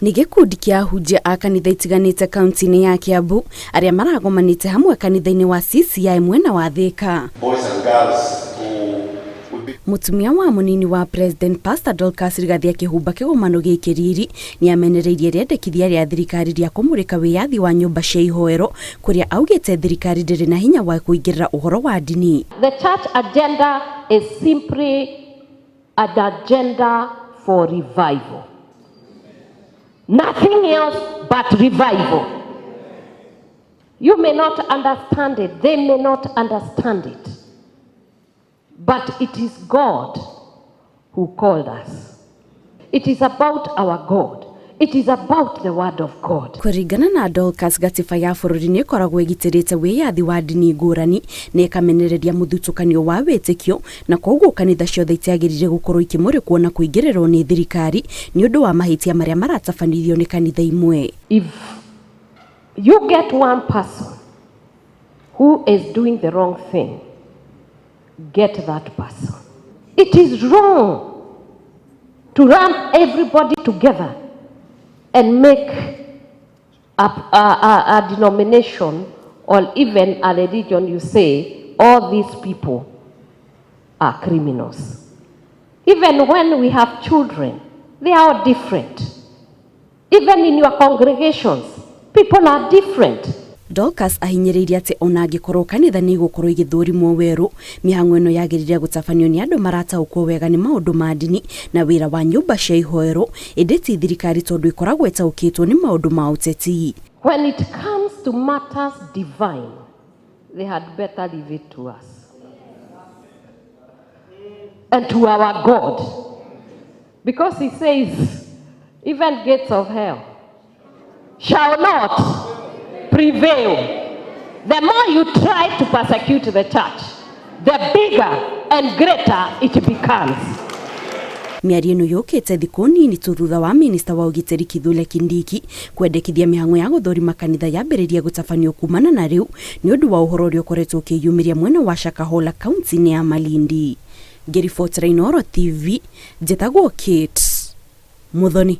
Nĩ gĩkundi kĩa ahunjia a kanitha itiganĩte kaunti-inĩ ya Kiambu arĩa maragomanĩte hamwe kanitha-inĩ wa CCI mwena wa Thika. Mũtumia wa mũnini wa President Pastor Dorcas rigathi akĩhumba kĩgomano gĩkĩ riri nĩ amenereirie rĩendekithia rĩa thirikari rĩa kũmũrĩka wĩyathi wa nyũmba cia ihoero kũrĩa augĩte thirikari ndĩrĩ na hinya wa kũingĩrĩra ũhoro wa ndini. The church agenda is simply an agenda for revival. Nothing else but revival. You may not understand it. They may not understand it. But it is God who called us. It is about our God. It is about the word of God. Kũringana na Dorcas, gatiba ya bũrũri nĩ ĩkoragwo ĩgitĩrĩte wĩyathi wa ndini ngũrani na ĩkamenereria mũthutũkanio wa wĩtĩkio, na koguo kanitha ciothe itiagĩrĩire gũkorwo ikĩmũrĩkwo na kũingĩrĩrwo nĩ thirikari nĩ ũndũ wa mahĩtia marĩa maratabanithio nĩ kanitha imwe. If you get one person who is doing the wrong thing, get that person. It is wrong to run everybody together and make a denomination or even a religion. You say all these people are criminals. Even when we have children, they are all different. Even in your congregations, people are different. Dorcas ahinyĩrĩirie atĩ ona angĩkorwo kanitha nĩ igũkorwo igĩthũrimwo werũ, mĩhang'o ĩno yagĩrĩire gũtabanio nĩ andũ marataũkwo wega nĩ maũndũ ma ndini na wĩra wa nyũmba cia ihoero, ĩndĩ ti thirikari tondũ ĩkoragwo ĩtaũkĩtwo nĩ maũndũ ma ũteti. When it comes to matters divine, they had better leave it to us and to our God, because he says even gates of hell shall not prevail. The more you try to persecute the church, the bigger and greater it becomes. Mĩario ĩno yũkĩte thikũ nini tu thutha wa minista wa ũgitĩri Kithure Kindiki kwendekithia mĩhang'o ya gũthũrima kanitha yambĩrĩria gũtabanio kumana na rĩu nĩ ũndũ wa ũhoro ũrĩa ũkoretwo ũkĩyumĩria mwena wa Shakahola kaunti-inĩ ya Malindi. Ngĩribotera Inooro TV, njĩtagwo Kate Muthoni.